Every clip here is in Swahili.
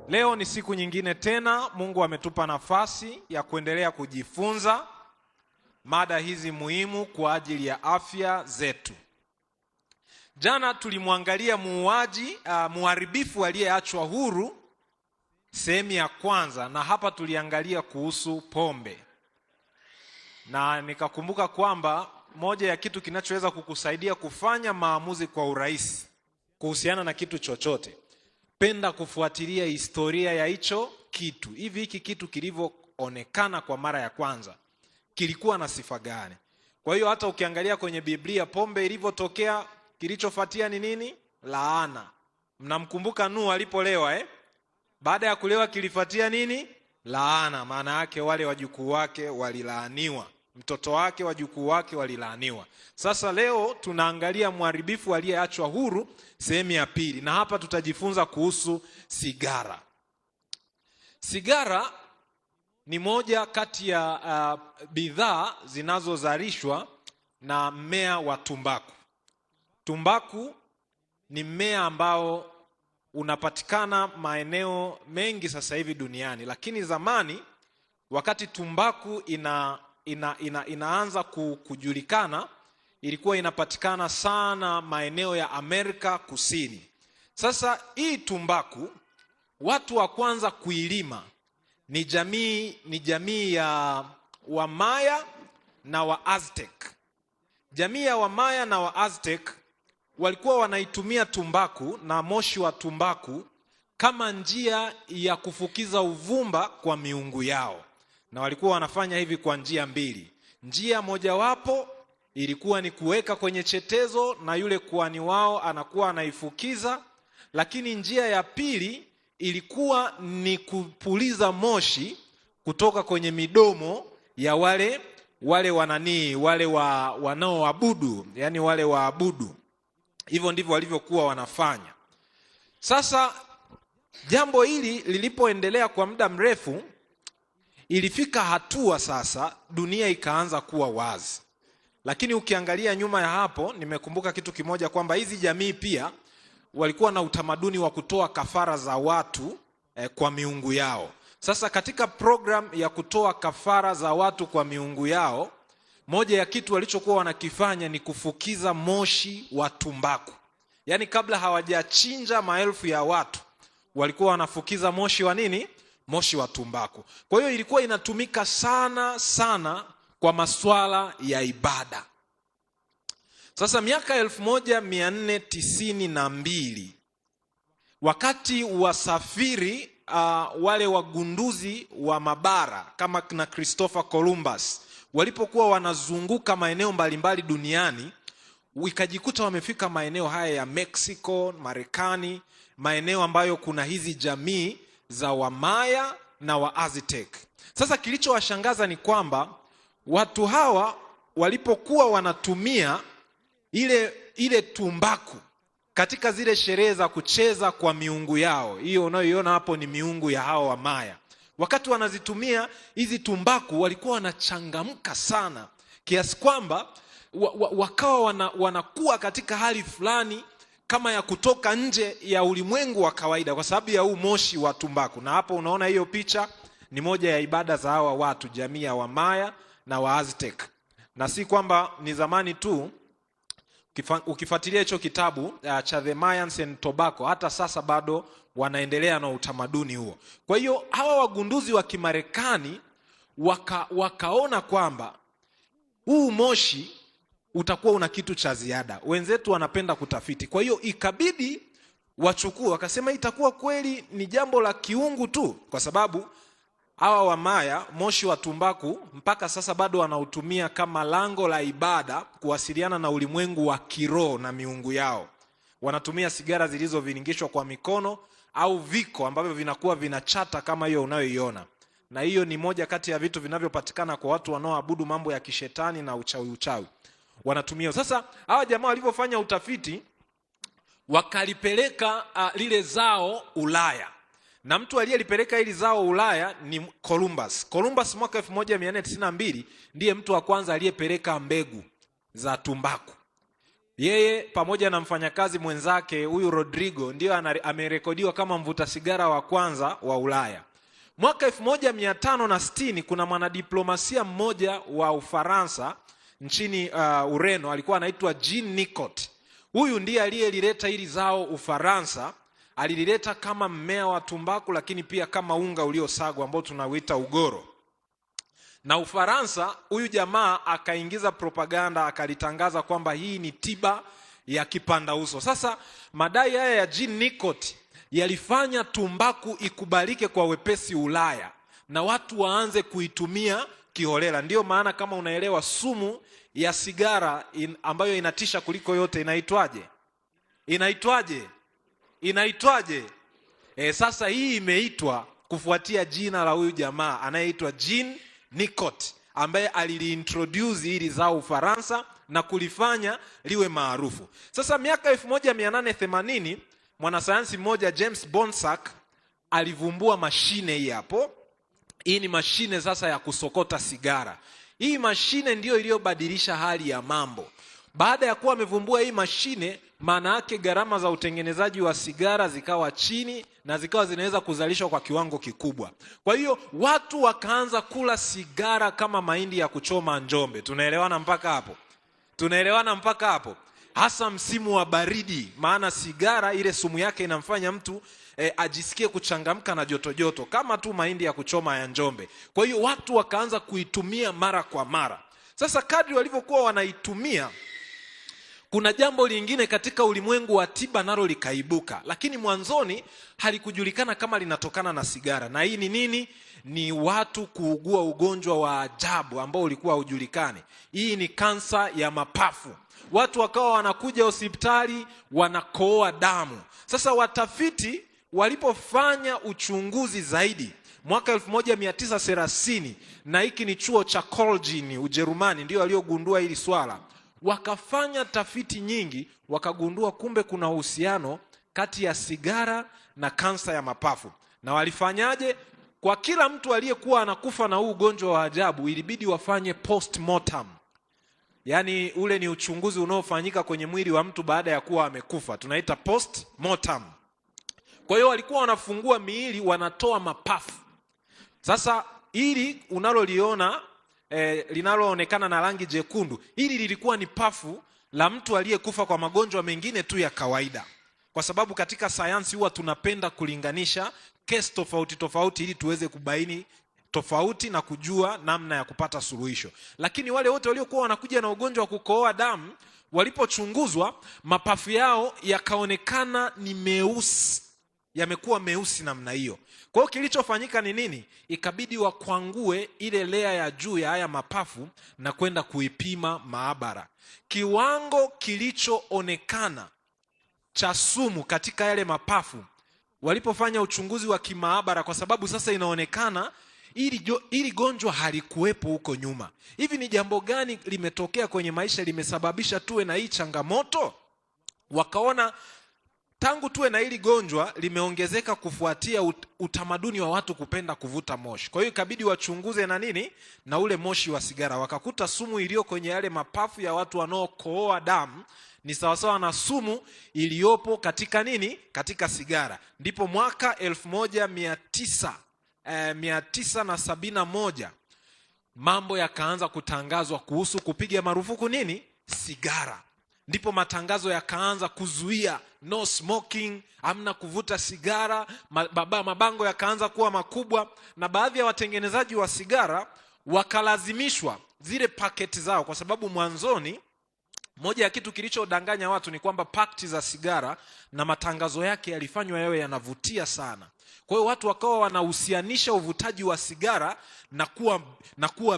Leo ni siku nyingine tena, Mungu ametupa nafasi ya kuendelea kujifunza mada hizi muhimu kwa ajili ya afya zetu. Jana tulimwangalia muharibifu aliyeachwa huru, sehemu ya kwanza, na hapa tuliangalia kuhusu pombe. Na nikakumbuka kwamba moja ya kitu kinachoweza kukusaidia kufanya maamuzi kwa urahisi kuhusiana na kitu chochote, penda kufuatilia historia ya hicho kitu. Hiki kitu kilivyoonekana kwa mara ya kwanza kilikuwa na sifa gani? Kwa hiyo hata ukiangalia kwenye Biblia, pombe ilivyotokea, kilichofuatia ni nini? Laana. Mnamkumbuka Nuhu alipolewa Baada ya kulewa kilifuatia nini? Laana. Maana yake wale wajukuu wake walilaaniwa, mtoto wake, wajukuu wake walilaaniwa. Sasa leo tunaangalia mharibifu aliyeachwa huru, sehemu ya pili, na hapa tutajifunza kuhusu sigara. Sigara ni moja kati ya bidhaa zinazozalishwa na mmea wa tumbaku. Tumbaku ni mmea ambao unapatikana maeneo mengi sasa hivi duniani, lakini zamani wakati tumbaku inaanza kujulikana, ilikuwa inapatikana sana maeneo ya Amerika Kusini. Sasa hii tumbaku, watu wa kwanza kuilima ni jamii ya Wamaya na wa Aztec. Jamii ya Wamaya na wa Aztec walikuwa wanaitumia tumbaku na moshi wa tumbaku kama njia ya kufukiza uvumba kwa miungu yao. Na walikuwa wanafanya hivi kwa njia mbili. Njia mojawapo ilikuwa ni kuweka kwenye chetezo na yule kuhani wao anakuwa anaifukiza, lakini njia ya pili ilikuwa ni kupuliza moshi kutoka kwenye midomo ya wale wanaoabudu, yani wale waabudu. Hivyo ndivyo walivyokuwa wanafanya. Sasa jambo hili lilipoendelea kwa muda mrefu, ilifika hatua sasa dunia ikaanza kuwa wazi. Lakini ukiangalia nyuma ya hapo, nimekumbuka kitu kimoja, kwamba hizi jamii pia walikuwa na utamaduni wa kutoa kafara za watu kwa miungu yao. Sasa katika program ya kutoa kafara za watu kwa miungu yao, moja ya kitu walichokuwa wanakifanya ni kufukiza moshi wa tumbaku. Yaani kabla hawajachinja maelfu ya watu, walikuwa wanafukiza moshi wa nini? Moshi wa tumbaku. Kwa hiyo ilikuwa inatumika sana kwa masuala ya ibada. Sasa miaka 1492 wakati wasafiri wale wagunduzi wa mabara kama na Christopher Columbus walipokuwa wanazunguka maeneo mbalimbali duniani, ikajikuta wamefika maeneo haya ya Mexico, Marekani, maeneo ambayo kuna hizi jamii za Wamaya na wa Aztec. Sasa kilichowashangaza ni kwamba watu hawa walipokuwa wanatumia ile tumbaku katika zile sherehe za kucheza kwa miungu yao, hiyo unayoiona hapo ni miungu ya hao Wamaya, wakati wanazitumia hizi tumbaku walikuwa wanachangamka sana, kiasi kwamba wakawa wanakuwa katika hali fulani kama ya kutoka nje ya ulimwengu wa kawaida kwa sababu ya huu moshi wa tumbaku. Na hapo unaona hiyo picha ni moja ya ibada za hawa watu, jamii ya Wamaya na wa Aztec. Na si kwamba ni zamani tu, ukifuatilia hicho kitabu cha The Mayans and Tobacco, hata sasa bado wanaendelea na utamaduni huo. Kwa hiyo hawa wagunduzi wa Kimarekani wakaona kwamba huu moshi utakuwa una kitu cha ziada. Wenzetu wanapenda kutafiti. Kwa hiyo ikabidi wachukue, wakasema itakuwa kweli ni jambo la kiungu tu, kwa sababu hawa Wamaya moshi wa tumbaku mpaka sasa bado wanautumia kama lango la ibada kuwasiliana na ulimwengu wa kiroho na miungu yao. Wanatumia sigara zilizoviringishwa kwa mikono au viko ambavyo vinakuwa vinachata kama hiyo unayoiona. Na hiyo ni moja kati ya vitu vinavyopatikana kwa watu wanaoabudu mambo ya kishetani na uchawi. Wanatumia. Sasa hawa jamaa walivyofanya utafiti, wakalipeleka lile zao Ulaya. Na mtu aliyelipeleka hili zao Ulaya ni Columbus. Columbus mwaka 1492 ndiye mtu wa kwanza aliyepeleka mbegu za tumbaku. Yeye pamoja na mfanyakazi mwenzake huyu Rodrigo ndio amerekodiwa kama mvuta sigara wa kwanza wa Ulaya. Mwaka 1560 kuna mwanadiplomasia mmoja wa Ufaransa nchini Ureno, alikuwa anaitwa Jean Nicot. Huyu ndiye aliyelileta hili zao Ufaransa. Alilileta kama mmea wa tumbaku, lakini pia kama unga uliosagwa ambao tunauita ugoro. Na Ufaransa, huyu jamaa akaingiza propaganda, akalitangaza kwamba hii ni tiba ya kipanda uso. Sasa madai haya ya Jean Nicot yalifanya tumbaku ikubalike kwa wepesi Ulaya na watu waanze kuitumia kiholela. Ndiyo maana kama unaelewa sumu ya sigara ambayo inatisha kuliko yote inaitwaje? Sasa hii imeitwa kufuatia jina la huyu jamaa anayeitwa Jean Nicot, ambaye aliliintroduce hili zao Ufaransa na kulifanya liwe maarufu. Sasa miaka 1880 mwanasayansi mmoja James Bonsack alivumbua mashine hii hapo. Hii ni mashine sasa ya kusokota sigara. Hii mashine ndiyo iliyobadilisha hali ya mambo. Baada ya kuwa amevumbua hii mashine, maana yake gharama za utengenezaji wa sigara zikawa chini na zikawa zinaweza kuzalishwa kwa kiwango kikubwa. Kwa hiyo watu wakaanza kula sigara kama mahindi ya kuchoma Njombe. Tunaelewana mpaka hapo? Hasa msimu wa baridi, maana sigara ile sumu yake inamfanya mtu ajisikie kuchangamka na joto kama tu mahindi ya kuchoma ya Njombe. Kwa hiyo watu wakaanza kuitumia mara kwa mara. Sasa kadri walivyokuwa wanaitumia, kuna jambo lingine katika ulimwengu wa tiba nalo likaibuka, lakini mwanzoni halikujulikana kama linatokana na sigara. Na hii ni nini? Ni watu kuugua ugonjwa wa ajabu ambao ulikuwa hujulikani. Hii ni kansa ya mapafu. Watu wakawa wanakuja hospitali wanakohoa damu. Sasa watafiti walipofanya uchunguzi zaidi mwaka 1930, na hiki ni chuo cha Colgin Ujerumani ndio waliogundua hili swala. Wakafanya tafiti nyingi, wakagundua kumbe kuna uhusiano kati ya sigara na kansa ya mapafu. Na walifanyaje? Kwa kila mtu aliyekuwa anakufa na huu ugonjwa wa ajabu ilibidi wafanye post-mortem. Yaani ule ni uchunguzi unaofanyika kwenye mwili wa mtu baada ya kuwa amekufa. Tunaita post-mortem. Kwa hiyo walikuwa wanafungua miili, wanatoa mapafu. Sasa hili unaloliona linaloonekana na rangi jekundu, hili lilikuwa ni pafu la mtu aliyekufa kwa magonjwa mengine tu ya kawaida. Kwa sababu katika sayansi huwa tunapenda kulinganisha kesi tofauti ili tuweze kubaini tofauti na kujua namna ya kupata suluhisho. Lakini wale wote waliokuwa wanakuja na ugonjwa wa kukohoa damu, walipochunguzwa mapafu yao yakaonekana ni meusi, yamekuwa meusi namna hiyo. Kwa hiyo kilichofanyika ni nini? Ikabidi wakwangue ile layer ya juu ya haya mapafu na kwenda kuipima maabara. Kiwango kilichoonekana cha sumu katika yale walipofanya uchunguzi wa kimaabara, kwa sababu sasa inaonekana ili gonjwa halikuwepo huko nyuma. Hivi ni jambo gani limetokea kwenye maisha limesababisha tuwe na hii changamoto? Wakaona tangu tuwe na hili gonjwa limeongezeka kufuatia utamaduni wa watu kupenda kuvuta moshi. Kwa hiyo ikabidi wachunguze na nini? Na ule moshi wa sigara. Wakakuta sumu iliyo kwenye yale mapafu ya watu wanaokohoa damu ni sawasawa na sumu iliyopo katika nini? Katika sigara. Ndipo mwaka 1971 mambo yakaanza kutangazwa kuhusu kupiga marufuku nini? Sigara. Ndipo matangazo yakaanza kuzuia no smoking, hamna kuvuta sigara. Mabango yakaanza kuwa makubwa, na baadhi ya watengenezaji wa sigara wakalazimishwa zile paketi zao, kwa sababu mwanzoni moja ya kitu kilichodanganya watu ni kwamba paketi za sigara na matangazo yake yalifanywa yawe yanavutia sana. Kwa hiyo watu wakawa wanahusianisha uvutaji wa sigara na kuwa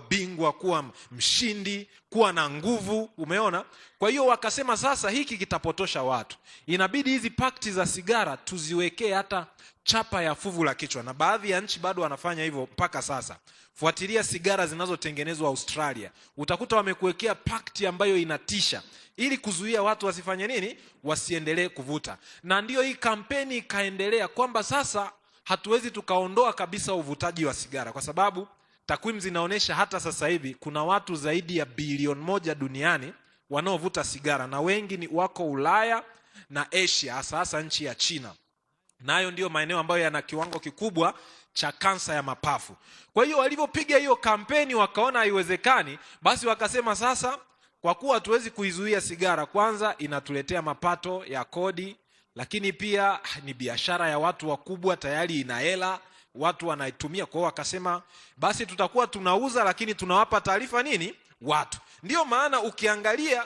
bingwa, kuwa mshindi, kuwa na nguvu, umeona? Kwa hiyo wakasema sasa hiki kitapotosha watu. Inabidi hizi paketi za sigara tuziwekee hata chapa ya fuvu la kichwa, na baadhi ya nchi bado wanafanya hivyo mpaka sasa. Fuatilia sigara zinazotengenezwa Australia, utakuta wamekuwekea paketi ambayo inatisha ili kuzuia watu wasifanye nini? Wasiendelee kuvuta. Na ndiyo hii kampeni ikaendelea kwamba sasa hatuwezi tukaondoa kabisa uvutaji wa sigara, kwa sababu takwimu zinaonyesha hata sasa hivi kuna watu zaidi ya bilioni 1 duniani wanaovuta sigara, na wengi ni wako Ulaya na Asia, hasa nchi ya China. Nayo ndio maeneo ambayo yana kiwango kikubwa cha kansa ya mapafu. Kwa hiyo walivyopiga hiyo kampeni wakaona haiwezekani, basi wakasema sasa, kwa kuwa hatuwezi kuizuia sigara, kwanza inatuletea mapato ya kodi, lakini pia ni biashara ya watu wakubwa, tayari ina hela, watu wanaitumia. Kwa hiyo wakasema basi tutakuwa tunauza, lakini tunawapa taarifa nini? Watu. Ndio maana ukiangalia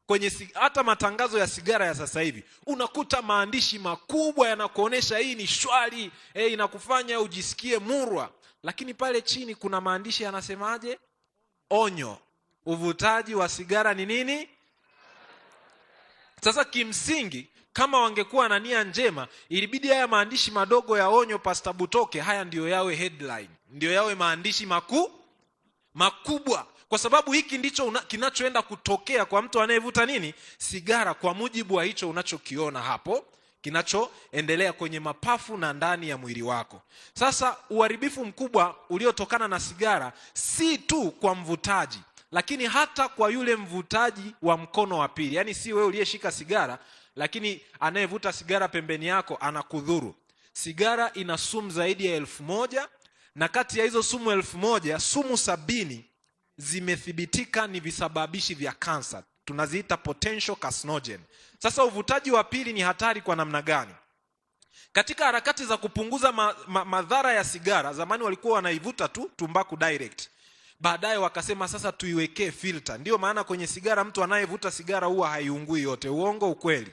kwenye hata matangazo ya sigara ya sasa hivi unakuta maandishi makubwa yanakuonesha hii ni shwari, inakufanya ujisikie murwa, lakini pale chini kuna maandishi yanasemaje? Onyo, uvutaji wa sigara ni nini? Sasa kimsingi kama wangekuwa na nia njema, ilibidi haya maandishi madogo ya onyo, Pastor Butoke, haya ndio yawe headline, ndio yawe maandishi makubwa, kwa sababu hiki ndicho kinachoenda kutokea kwa mtu anayevuta nini? Sigara, kwa mujibu wa hicho unachokiona hapo kinachoendelea kwenye mapafu na ndani ya mwili wako. Sasa uharibifu mkubwa uliotokana na sigara si tu kwa mvutaji, lakini hata kwa yule mvutaji wa mkono wa pili. Yaani si wewe uliyeshika sigara, lakini anayevuta sigara pembeni yako anakudhuru. Sigara ina sumu zaidi ya 1000, na kati ya hizo sumu 1000, sumu 70 zimethibitika ni visababishi vya kansa. Tunaziita potential carcinogen. Sasa uvutaji wa pili ni hatari kwa namna gani? Katika harakati za kupunguza madhara ya sigara, zamani walikuwa wanaivuta tu tumbaku direct. Baadaye wakasema sasa tuiwekee filter. Ndio maana kwenye sigara mtu anayevuta sigara huwa haiungui yote. Uongo ukweli?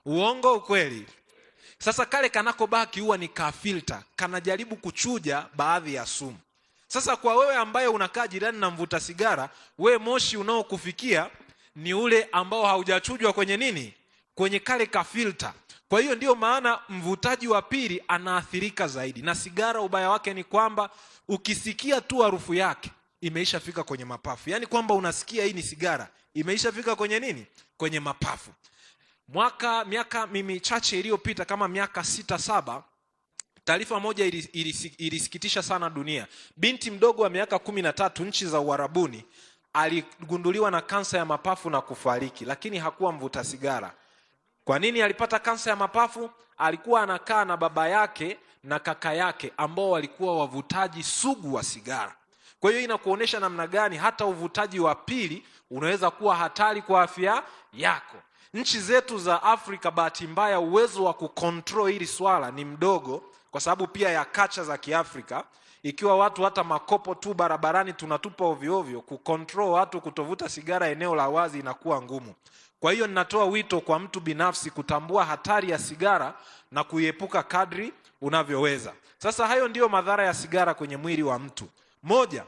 Uongo ukweli? Sasa kale kanakobaki huwa ni ka filter, kanajaribu kuchuja baadhi ya sumu. Sasa kwa wewe ambaye unakaa jirani na mvuta sigara, wewe moshi unaokufikia ni ule ambao haujachujwa kwenye nini? Kwenye kale ka filter. Kwa hiyo ndio maana mvutaji wa pili anaathirika zaidi. Na sigara ubaya wake ni kwamba ukisikia tu harufu yake imeishafika kwenye mapafu. Yaani kwamba unasikia hii ni sigara, imeishafika kwenye nini? Kwenye mapafu. Miaka michache iliyopita, kama miaka 6-7, taarifa moja ilisikitisha sana dunia. Binti mdogo wa miaka 13 nchi za Uarabuni aligunduliwa na kansa ya mapafu na kufariki, lakini hakuwa mvuta sigara. Kwa nini alipata kansa ya mapafu? Alikuwa anakaa na baba yake na kaka yake ambao walikuwa wavutaji sugu wa sigara. Kwa hiyo inakuonesha namna gani hata uvutaji wa pili unaweza kuwa hatari kwa afya yako. Nchi zetu za Afrika, bahati mbaya, uwezo wa kucontrol hili swala ni mdogo, kwa sababu pia ya kacha za Kiafrika. Ikiwa watu hata makopo tu barabarani tunatupa ovyo ovyo, kucontrol watu kutovuta sigara eneo la wazi inakuwa ngumu. Kwa hiyo ninatoa wito kwa mtu binafsi kutambua hatari ya sigara na kuiepuka kadri unavyoweza. Sasa hayo ndiyo madhara ya sigara kwenye mwili wa mtu. Moja,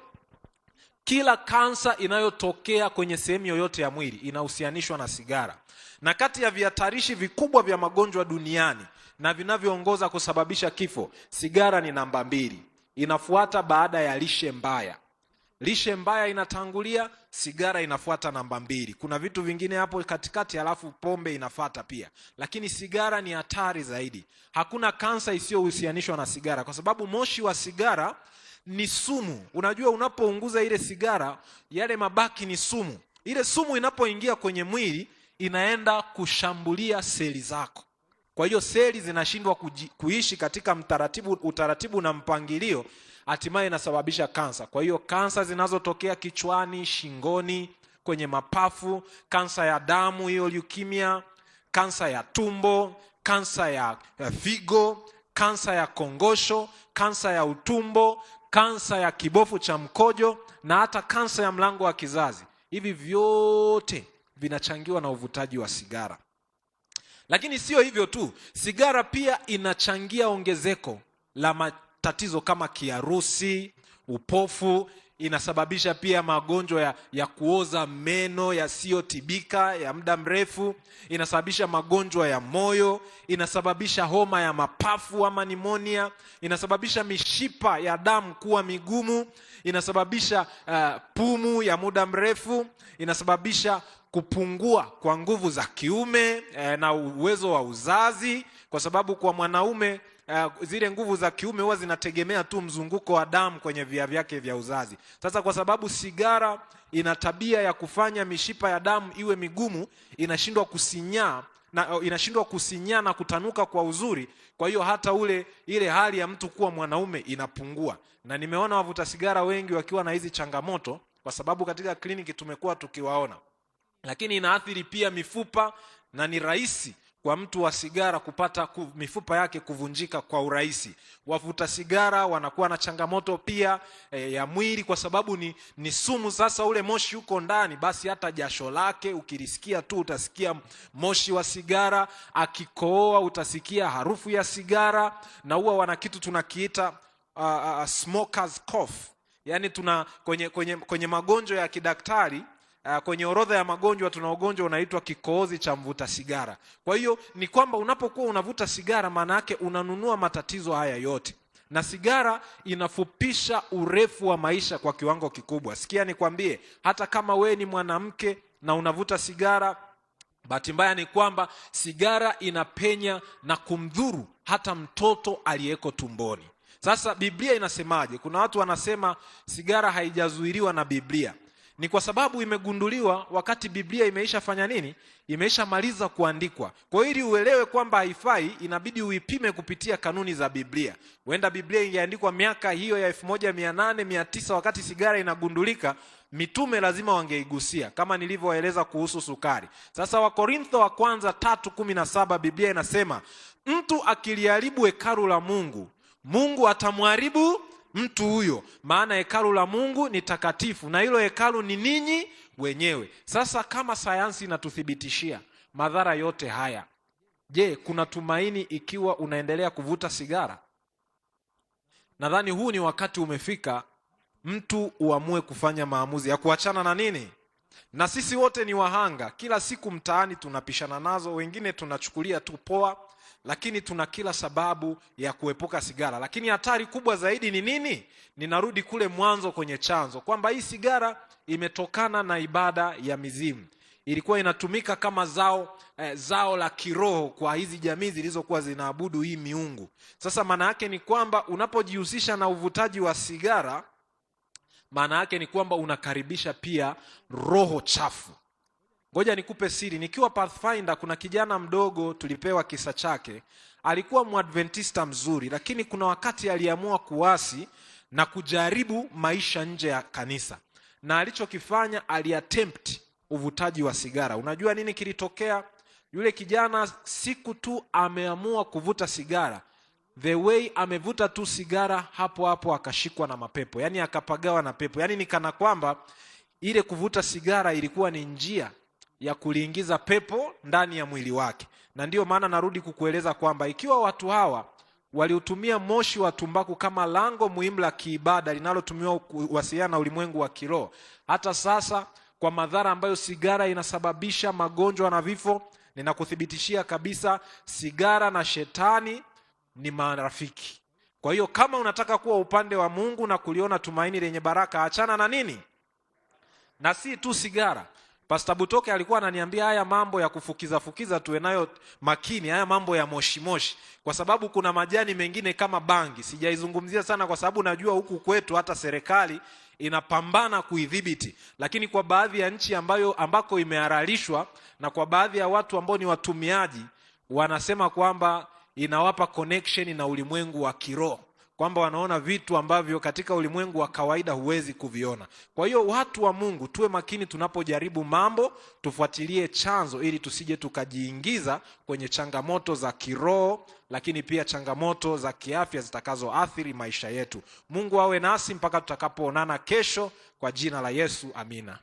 kila kansa inayotokea kwenye sehemu yoyote ya mwili inahusianishwa na sigara. Na kati ya vihatarishi vikubwa vya magonjwa duniani na vinavyoongoza kusababisha kifo, sigara ni namba 2. Inafuata baada ya lishe mbaya. Lishe mbaya inatangulia, sigara inafuata namba 2. Kuna vitu vingine hapo katikati, alafu pombe inafuata pia. Lakini sigara ni hatari zaidi. Hakuna kansa isiyohusianishwa na sigara, kwa sababu moshi wa sigara ni sumu. Unajua unapounguza ile sigara, yale mabaki ni sumu. Ile sumu inapoingia kwenye mwili inaenda kushambulia seli zako. Kwa hiyo seli zinashindwa kuishi katika utaratibu na mpangilio, hatimaye inasababisha kansa. Kwa hiyo kansa zinazotokea kichwani, shingoni, kwenye mapafu, kansa ya damu, hiyo leukemia, kansa ya tumbo, kansa ya figo, kansa ya kongosho, kansa ya utumbo, kansa ya kibofu cha mkojo na hata kansa ya mlango wa kizazi. Hivi vyote vinachangiwa na uvutaji wa sigara. Lakini sio hivyo tu, sigara pia inachangia ongezeko la matatizo kama kiharusi, upofu, inasababisha pia magonjwa ya kuoza meno yasiyotibika ya muda mrefu, inasababisha magonjwa ya moyo, inasababisha homa ya mapafu ama pneumonia, inasababisha mishipa ya damu kuwa migumu, inasababisha pumu ya muda mrefu, inasababisha kupungua kwa nguvu za kiume na uwezo wa uzazi, kwa sababu kwa mwanaume zile nguvu za kiume huwa zinategemea tu mzunguko wa damu kwenye via vyake vya uzazi. Sasa kwa sababu sigara ina tabia ya kufanya mishipa ya damu iwe migumu, inashindwa kusinyaa na kutanuka kwa uzuri. Kwa hiyo hata ile hali ya mtu kuwa mwanaume inapungua. Na nimeona wavuta sigara wengi wakiwa na hizi changamoto, kwa sababu katika kliniki tumekuwa tukiwaona. Lakini inaathiri pia mifupa, na ni rahisi kwa mtu wa sigara kupata mifupa yake kuvunjika kwa urahisi. Wavuta sigara wanakuwa na changamoto pia ya mwili, kwa sababu ni sumu. Sasa ule moshi uko ndani, basi hata jasho lake ukilisikia tu utasikia moshi wa sigara. Akikohoa utasikia harufu ya sigara. Na huwa wana kitu tunakiita smoker's cough. Yani kwenye magonjwa ya kidaktari, kwenye orodha ya magonjwa tuna ugonjwa unaitwa kikohozi cha mvuta sigara. Kwa hiyo ni kwamba unapokuwa unavuta sigara, maana yake unanunua matatizo haya yote. Na sigara inafupisha urefu wa maisha kwa kiwango kikubwa. Sikia nikwambie, hata kama we ni mwanamke na unavuta sigara, bahati mbaya ni kwamba sigara inapenya na kumdhuru hata mtoto aliyeko tumboni. Sasa Biblia inasemaje? Kuna watu wanasema sigara haijazuiliwa na Biblia. Ni kwa sababu imegunduliwa wakati Biblia imeisha fanya nini? Imeisha maliza kuandikwa. Kwa hiyo ili uelewe kwamba haifai, inabidi uipime kupitia kanuni za Biblia. Huenda Biblia ingeandikwa miaka hiyo ya 1800, 900 wakati sigara inagundulika, mitume lazima wangeigusia, kama nilivyoeleza kuhusu sukari. Sasa Wakorintho wa kwanza 3:17 Biblia inasema, mtu akiliharibu hekalu la Mungu, Mungu atamharibu mtu huyo, maana hekalu la Mungu ni takatifu, na hilo hekalu ni ninyi wenyewe. Sasa kama sayansi inatuthibitishia madhara yote haya, je, kuna tumaini ikiwa unaendelea kuvuta sigara? Nadhani huu ni wakati umefika mtu uamue kufanya maamuzi ya kuachana na nini? Na sisi wote ni wahanga. Kila siku mtaani tunapishana nazo, wengine tunachukulia tu poa, lakini tuna kila sababu ya kuepuka sigara. Lakini hatari kubwa zaidi ni nini? Ninarudi kule mwanzo kwenye chanzo, kwamba hii sigara imetokana na ibada ya mizimu. Ilikuwa inatumika kama zao la kiroho kwa hizi jamii zilizokuwa zinaabudu hii miungu. Sasa maana yake ni kwamba unapojihusisha na uvutaji wa sigara, maana yake ni kwamba unakaribisha pia roho chafu. Ngoja nikupe siri. Nikiwa Pathfinder, kuna kijana mdogo tulipewa kisa chake. Alikuwa Muadventista mzuri, lakini kuna wakati aliamua kuasi na kujaribu maisha nje ya kanisa. Na alichokifanya, aliattempt uvutaji wa sigara. Unajua nini kilitokea? Yule kijana siku tu ameamua kuvuta sigara, the way amevuta tu sigara, hapo hapo akashikwa na mapepo. Yani akapagawa na pepo. Yani ni kana kwamba ile kuvuta sigara ilikuwa ni njia ya kuliingiza pepo ndani ya mwili wake. Na ndio maana narudi kukueleza kwamba ikiwa watu hawa waliutumia moshi wa tumbaku kama lango muhimu la kiibada linalotumiwa kuwasiliana na ulimwengu wa kiroho, hata sasa kwa madhara ambayo sigara inasababisha, magonjwa na vifo, ninakuthibitishia kabisa sigara na shetani ni marafiki. Kwa hiyo kama unataka kuwa upande wa Mungu na kuliona tumaini lenye baraka, achana na nini? Na si tu sigara. Pastor Butoke alikuwa ananiambia haya mambo ya kufukiza tuwe nayo makini, haya mambo ya moshi, kwa sababu kuna majani mengine kama bangi. Sijaizungumzia sana kwa sababu najua huku kwetu hata serikali inapambana kuidhibiti, lakini kwa baadhi ya nchi ambako imehalalishwa, na kwa baadhi ya watu ambao ni watumiaji, wanasema kwamba inawapa connection na ulimwengu wa kiroho, kwamba wanaona vitu ambavyo katika ulimwengu wa kawaida huwezi kuviona. Kwa hiyo watu wa Mungu, tuwe makini tunapojaribu mambo, tufuatilie chanzo ili tusije tukajiingiza kwenye changamoto za kiroho, lakini pia changamoto za kiafya zitakazoathiri maisha yetu. Mungu awe nasi mpaka tutakapoonana kesho, kwa jina la Yesu, amina.